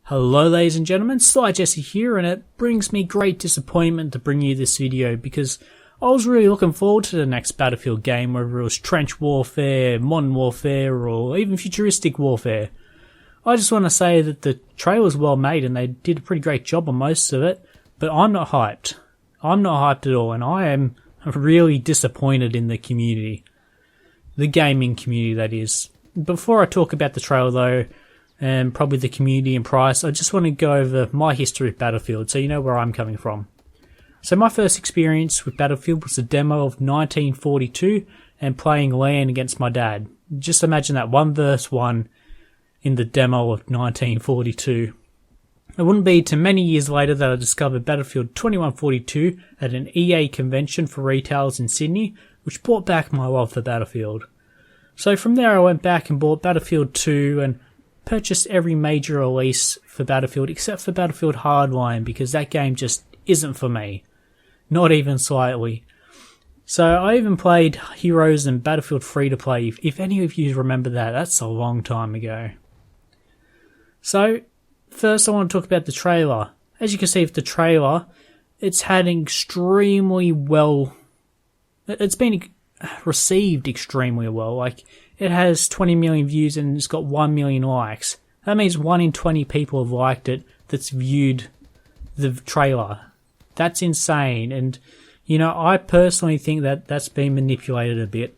Hello ladies and gentlemen, SlyJesse here, and it brings me great disappointment to bring you this video because I was really looking forward to the next Battlefield game, whether it was trench warfare, modern warfare, or even futuristic warfare. I just want to say that the trailer was well made and they did a pretty great job on most of it, but I'm not hyped. I'm not hyped at all, and I am really disappointed in the community. The gaming community, that is. Before I talk about the trailer though, and probably the community and price, I just want to go over my history with Battlefield so you know where I'm coming from. So my first experience with Battlefield was a demo of 1942 and playing LAN against my dad. Just imagine that, 1v1 in the demo of 1942. It wouldn't be too many years later that I discovered Battlefield 2142 at an EA convention for retailers in Sydney, which brought back my love for Battlefield. So from there I went back and bought Battlefield 2 and purchased every major release for Battlefield except for Battlefield Hardline because that game just isn't for me. Not even slightly. So I even played Heroes and Battlefield Free-to-Play, if any of you remember that. That's a long time ago. So first I want to talk about the trailer. As you can see with the trailer, it's had extremely well... It's been received extremely well. Like, it has 20 million views and it's got 1 million likes. That means 1 in 20 people have liked it that's viewed the trailer. That's insane. And, you know, I personally think that that's been manipulated a bit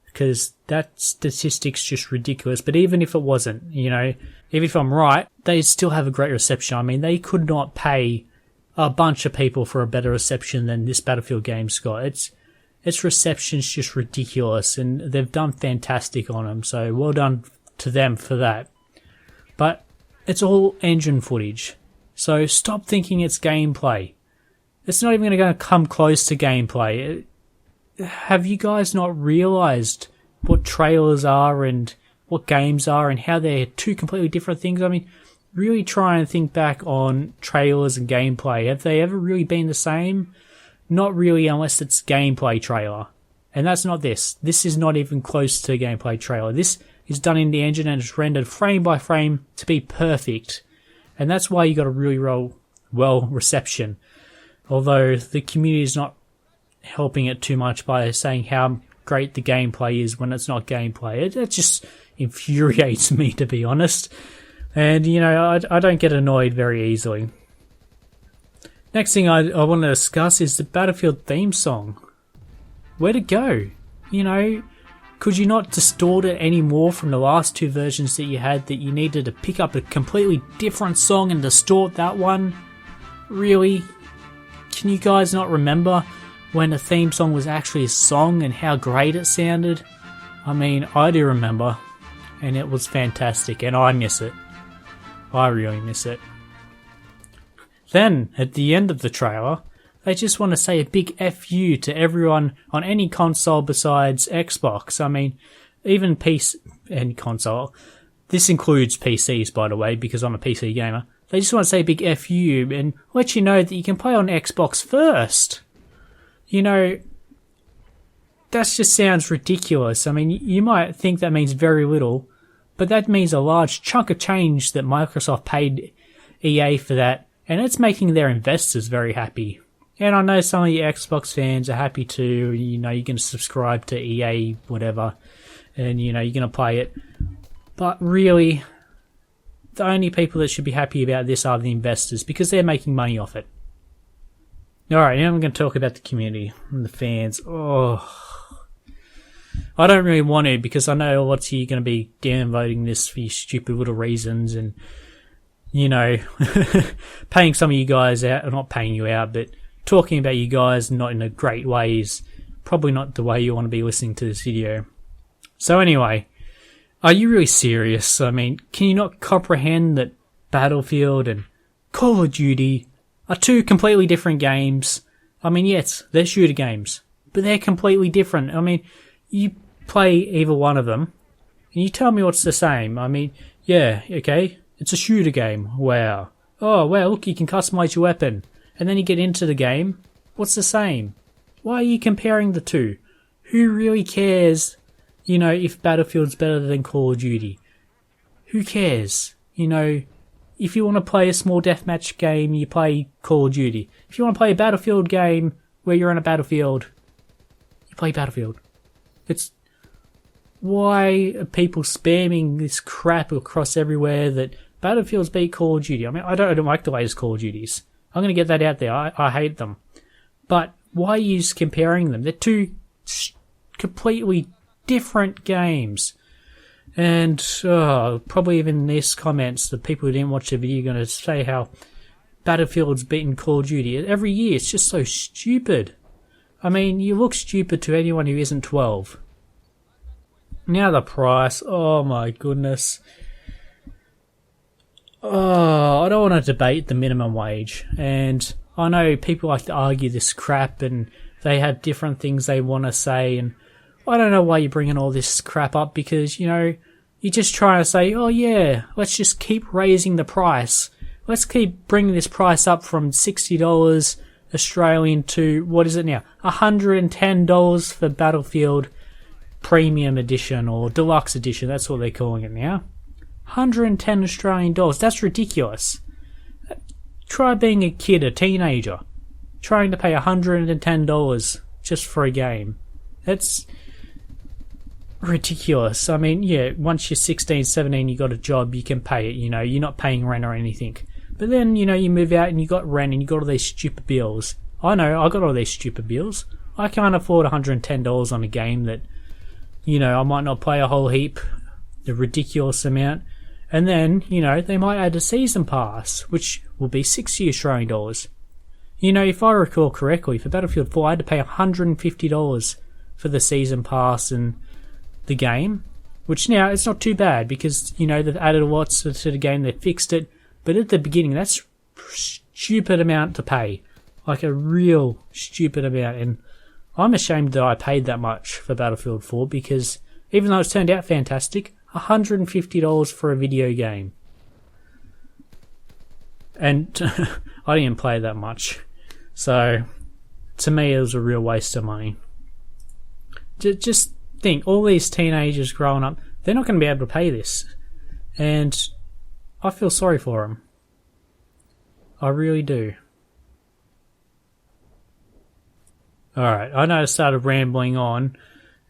because that statistic's just ridiculous. But even if it wasn't, you know, even if I'm right, they still have a great reception. I mean, they could not pay a bunch of people for a better reception than this Battlefield game's got. Its reception's just ridiculous, and they've done fantastic on them, so well done to them for that. But it's all engine footage, so stop thinking it's gameplay. It's not even going to come close to gameplay. Have you guys not realised what trailers are and what games are and how they're two completely different things? I mean, really try and think back on trailers and gameplay. Have they ever really been the same? Not really, unless it's gameplay trailer. And that's not this. This is not even close to a gameplay trailer. This is done in the engine and it's rendered frame by frame to be perfect. And that's why you got a really well reception. Although the community is not helping it too much by saying how great the gameplay is when it's not gameplay. It just infuriates me, to be honest. And, you know, I don't get annoyed very easily. Next thing I want to discuss is the Battlefield theme song. Where'd it go? You know, could you not distort it any more from the last two versions that you had, that you needed to pick up a completely different song and distort that one? Really? Can you guys not remember when the theme song was actually a song and how great it sounded? I mean, I do remember, and it was fantastic, and I miss it. I really miss it. Then, at the end of the trailer, they just want to say a big F you to everyone on any console besides Xbox. I mean, even PC and console. This includes PCs, by the way, because I'm a PC gamer. They just want to say a big F you and let you know that you can play on Xbox first. You know, that just sounds ridiculous. I mean, you might think that means very little, but that means a large chunk of change that Microsoft paid EA for that. And it's making their investors very happy. And I know some of you Xbox fans are happy too. You know, you're going to subscribe to EA, whatever. And, you know, you're going to play it. But really, the only people that should be happy about this are the investors because they're making money off it. Alright, now I'm going to talk about the community and the fans. Oh, I don't really want to because I know lots of you are going to be downvoting this for your stupid little reasons and, you know, paying some of you guys out, or not paying you out, but talking about you guys not in a great way is probably not the way you want to be listening to this video. So anyway, are you really serious? I mean, can you not comprehend that Battlefield and Call of Duty are two completely different games? I mean, yes, they're shooter games, but they're completely different. I mean, you play either one of them, and you tell me what's the same. I mean, yeah, okay, it's a shooter game. Wow. Oh, wow, look, you can customize your weapon. And then you get into the game. What's the same? Why are you comparing the two? Who really cares, you know, if Battlefield's better than Call of Duty? Who cares? You know, if you want to play a small deathmatch game, you play Call of Duty. If you want to play a Battlefield game where you're on a battlefield, you play Battlefield. It's... Why are people spamming this crap across everywhere that Battlefield's beat Call of Duty? I mean, I don't like the latest Call of Duties. I'm going to get that out there. I hate them. But why are you comparing them? They're two completely different games. And probably even in these comments, the people who didn't watch the video are going to say how Battlefield's beaten Call of Duty every year. It's just so stupid. I mean, you look stupid to anyone who isn't 12. Now the price. Oh my goodness. Oh, I don't want to debate the minimum wage. And I know people like to argue this crap and they have different things they want to say. And I don't know why you're bringing all this crap up because, you know, you're just trying to say, oh yeah, let's just keep raising the price. Let's keep bringing this price up from $60 Australian to, what is it now? $110 for Battlefield Premium Edition or Deluxe Edition. That's what they're calling it now. 110 Australian dollars. That's ridiculous. Try being a kid, a teenager, trying to pay $110 just for a game. That's ridiculous. I mean, yeah, once you're 16, 17, you got a job, you can pay it, you know, you're not paying rent or anything. But then, you know, you move out and you got rent and you got all these stupid bills. I know, I got all these stupid bills. I can't afford $110 on a game that, you know, I might not play a whole heap, the ridiculous amount. And then, you know, they might add a season pass, which will be $60 Australian dollars. You know, if I recall correctly, for Battlefield 4, I had to pay $150 for the season pass and the game, which now it's not too bad because, you know, they've added lots to the game, they fixed it. But at the beginning, that's a stupid amount to pay. Like a real stupid amount. And I'm ashamed that I paid that much for Battlefield 4 because even though it's turned out fantastic, $150 for a video game. And I didn't play that much. So, to me, it was a real waste of money. Just think, all these teenagers growing up, they're not going to be able to pay this. And I feel sorry for them. I really do. Alright, I know I started rambling on.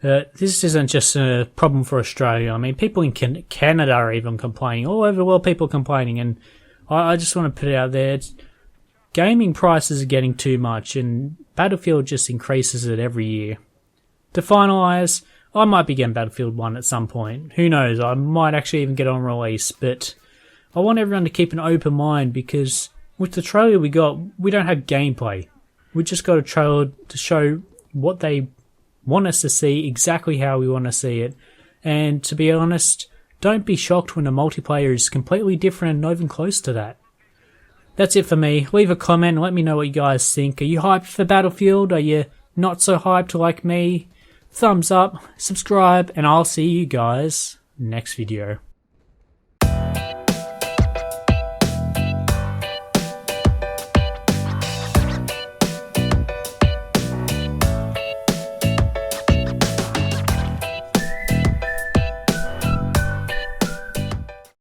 This isn't just a problem for Australia. I mean, people in Canada are even complaining. All over the world, people are complaining. And I just want to put it out there. Gaming prices are getting too much, and Battlefield just increases it every year. To finalise, I might be getting Battlefield 1 at some point. Who knows? I might actually even get on release. But I want everyone to keep an open mind because with the trailer we got, we don't have gameplay. We just got a trailer to show what they want us to see, exactly how we want to see it. And to be honest, don't be shocked when the multiplayer is completely different and not even close to that. That's it for me. Leave a comment and let me know what you guys think. Are you hyped for Battlefield? Are you not so hyped like me? Thumbs up, subscribe, and I'll see you guys next video.